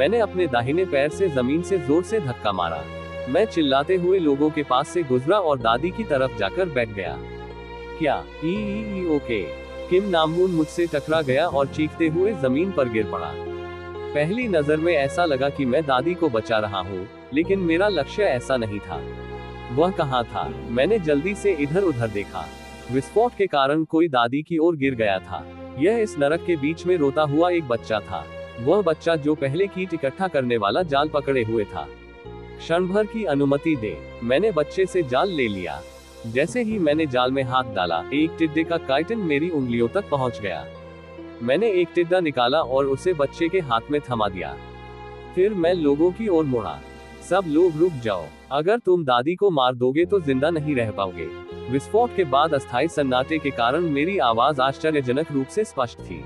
मैंने अपने दाहिने पैर से जमीन से जोर से धक्का मारा। मैं चिल्लाते हुए लोगों के पास से गुजरा और दादी की तरफ जाकर बैठ गया। क्या ओके? किम नामवून मुझसे टकरा गया और चीखते हुए जमीन पर गिर पड़ा। पहली नजर में ऐसा लगा कि मैं दादी को बचा रहा हूँ, लेकिन मेरा लक्ष्य ऐसा नहीं था। वह कहाँ था? मैंने जल्दी से इधर उधर देखा। विस्फोट के कारण कोई दादी की ओर गिर गया था। यह इस नरक के बीच में रोता हुआ एक बच्चा था। वह बच्चा जो पहले कीट इकट्ठा करने वाला जाल पकड़े हुए था। क्षण भर की अनुमति दे। मैंने बच्चे से जाल ले लिया। जैसे ही मैंने जाल में हाथ डाला, एक टिड्डे का काइटन मेरी उंगलियों तक पहुंच गया। मैंने एक टिड्डा निकाला और उसे बच्चे के हाथ में थमा दिया। फिर मैं लोगों की ओर मुड़ा। सब लोग रुक जाओ, अगर तुम दादी को मार दोगे तो जिंदा नहीं रह पाओगे। विस्फोट के बाद अस्थायी सन्नाटे के कारण मेरी आवाज आश्चर्यजनक रूप से स्पष्ट थी।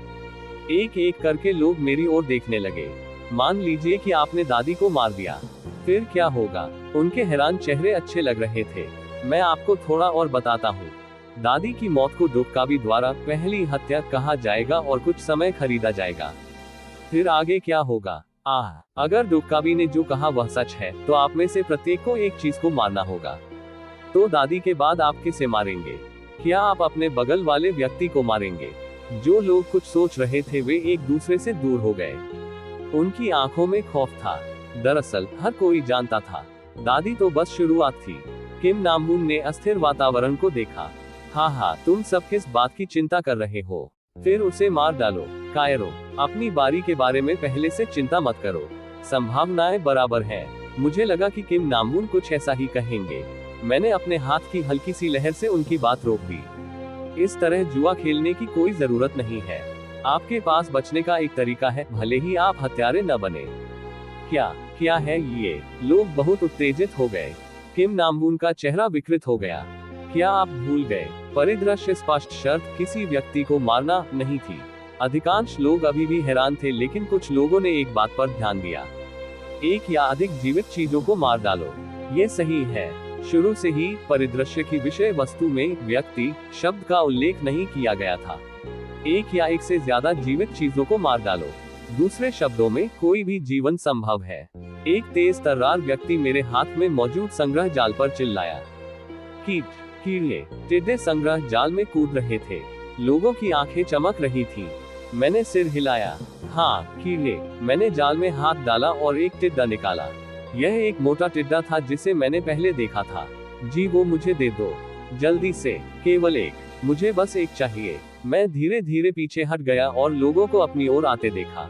एक एक करके लोग मेरी ओर देखने लगे। मान लीजिए कि आपने दादी को मार दिया, फिर क्या होगा? उनके हैरान चेहरे अच्छे लग रहे थे। मैं आपको थोड़ा और बताता हूँ। दादी की मौत को दुक्काबी द्वारा पहली हत्या कहा जाएगा और कुछ समय खरीदा जाएगा। फिर आगे क्या होगा? अगर दुक्काबी ने जो कहा वह सच है, तो आप में से प्रत्येक को एक चीज को मारना होगा। तो दादी के बाद आप किसे मारेंगे? क्या आप अपने बगल वाले व्यक्ति को मारेंगे? जो लोग कुछ सोच रहे थे वे एक दूसरे से दूर हो गए। उनकी आंखों में खौफ था। दरअसल हर कोई जानता था, दादी तो बस शुरुआत थी। किम नामवून ने अस्थिर वातावरण को देखा। हाँ, तुम सब किस बात की चिंता कर रहे हो? फिर उसे मार डालो। कायरो, अपनी बारी के बारे में पहले से चिंता मत करो। संभावनाएं बराबर हैं। मुझे लगा कि किम नामवून कुछ ऐसा ही कहेंगे। मैंने अपने हाथ की हल्की सी लहर से उनकी बात रोक दी। इस तरह जुआ खेलने की कोई जरूरत नहीं है। आपके पास बचने का एक तरीका है, भले ही आप हत्यारे न बने। क्या है ये? लोग बहुत उत्तेजित हो गए। किम नामवून का चेहरा विकृत हो गया। क्या आप भूल गए? परिदृश्य स्पष्ट शर्त किसी व्यक्ति को मारना नहीं थी। अधिकांश लोग अभी भी हैरान थे, लेकिन कुछ लोगों ने एक बात पर ध्यान दिया। एक या अधिक जीवित चीजों को मार डालो। ये सही है। शुरू से ही परिदृश्य की विषय वस्तु में व्यक्ति शब्द का उल्लेख नहीं किया गया था। एक या एक से ज्यादा जीवित चीजों को मार डालो। दूसरे शब्दों में, कोई भी जीवन संभव है। एक तेज तर्रार व्यक्ति मेरे हाथ में मौजूद संग्रह जाल पर चिल्लाया। कीड़े, टिड्डे संग्रह जाल में कूद रहे थे। लोगों की आंखें चमक रही थीं। मैंने सिर हिलाया। हाँ, कीड़े। मैंने जाल में हाथ डाला और एक टिड्डा निकाला। यह एक मोटा टिड्डा था जिसे मैंने पहले देखा था। जी, वो मुझे दे दो, जल्दी से, केवल एक। मुझे बस एक चाहिए। मैं धीरे धीरे पीछे हट गया और लोगों को अपनी ओर आते देखा।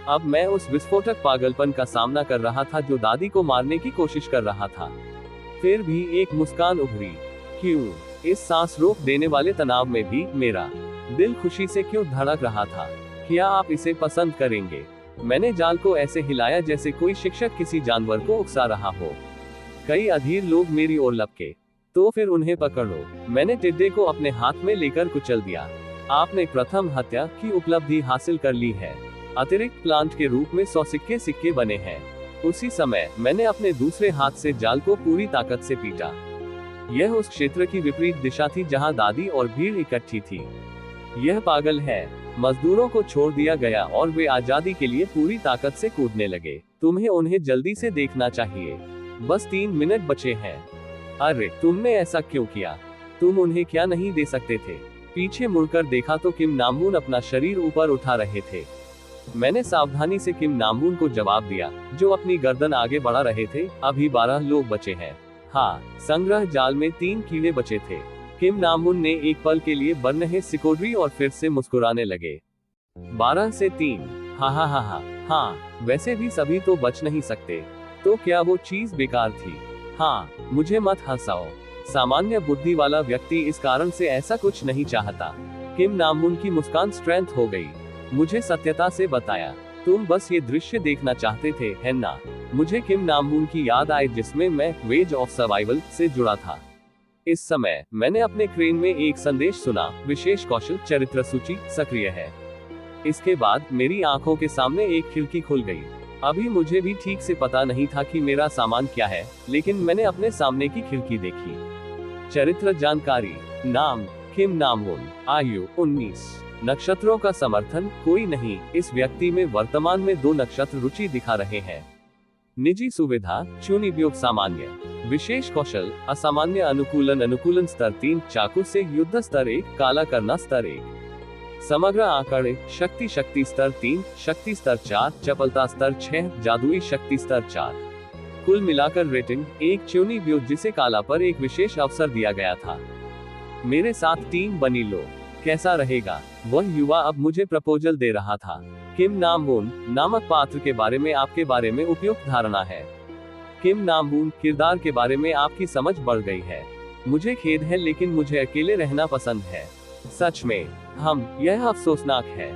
अब मैं उस विस्फोटक पागलपन का सामना कर रहा था जो दादी को मारने की कोशिश कर रहा था। फिर भी एक मुस्कान उभरी। क्यों? इस सांस रोक देने वाले तनाव में भी मेरा दिल खुशी से क्यों धड़क रहा था। क्या आप इसे पसंद करेंगे? मैंने जाल को ऐसे हिलाया जैसे कोई शिक्षक किसी जानवर को उकसा रहा हो। कई अधीर लोग मेरी ओर लपके। तो फिर उन्हें पकड़ो। मैंने टिड्डे को अपने हाथ में लेकर कुचल दिया। आपने प्रथम हत्या की उपलब्धि हासिल कर ली है। अतिरिक्त प्लांट के रूप में 100 सिक्के बने हैं। उसी समय मैंने अपने दूसरे हाथ से जाल को पूरी ताकत से पीटा। यह उस क्षेत्र की विपरीत दिशा थी जहां दादी और भीड़ इकट्ठी थी। यह पागल है। मजदूरों को छोड़ दिया गया और वे आजादी के लिए पूरी ताकत से कूदने लगे। तुम्हें उन्हें जल्दी से देखना चाहिए। बस 3 मिनट बचे हैं। अरे, तुमने ऐसा क्यों किया? तुम उन्हें क्या नहीं दे सकते थे? पीछे मुड़कर देखा तो किम नामवून अपना शरीर ऊपर उठा रहे थे। मैंने सावधानी से किम नामवून को जवाब दिया, जो अपनी गर्दन आगे बढ़ा रहे थे। अभी 12 लोग बचे हैं। हाँ, संग्रह जाल में 3 कीड़े बचे थे। किम नामवून ने एक पल के लिए बरनहे सिकोड़ी और फिर से मुस्कुराने लगे। 12 से 3। हाँ, वैसे भी सभी तो बच नहीं सकते। तो क्या वो चीज बेकार थी? हाँ, मुझे मत हंसाओ। सामान्य बुद्धि वाला व्यक्ति इस कारण से ऐसा कुछ नहीं चाहता। किम नामवून की मुस्कान स्ट्रेंथ हो गई। मुझे सत्यता से बताया, तुम बस ये दृश्य देखना चाहते थे, है ना? मुझे किम नामवून की याद आई जिसमें मैं वेज ऑफ सर्वाइवल से जुड़ा था। इस समय मैंने अपने क्रेन में एक संदेश सुना, विशेष कौशल चरित्र सूची सक्रिय है। इसके बाद मेरी आंखों के सामने एक खिड़की खुल गई। अभी मुझे भी ठीक से पता नहीं था कि मेरा सामान क्या है, लेकिन मैंने अपने सामने की खिड़की देखी। चरित्र जानकारी। नाम किम नामवून, आयु 19, नक्षत्रों का समर्थन कोई नहीं, इस व्यक्ति में वर्तमान में 2 नक्षत्र रुचि दिखा रहे हैं। निजी सुविधा चुनियोग सामान्य, विशेष कौशल असामान्य, अनुकूलन स्तर 3, चाकू से युद्ध स्तर 1, काला करना स्तर 1, समग्र आंकड़े शक्ति स्तर 3, शक्ति स्तर 4, चपलता स्तर 6, जादुई शक्ति स्तर 4। कुल मिलाकर रेटिंग 1 चुनियोग, जिसे काला पर एक विशेष अवसर दिया गया था। मेरे साथ टीम बनी लो, कैसा रहेगा? वह युवा अब मुझे प्रपोजल दे रहा था। किम नाम-वून नामक पात्र के बारे में आपके बारे में उपयुक्त धारणा है। किम नाम-वून किरदार के बारे में आपकी समझ बढ़ गई है। मुझे खेद है लेकिन मुझे अकेले रहना पसंद है। सच में, यह अफसोसनाक है।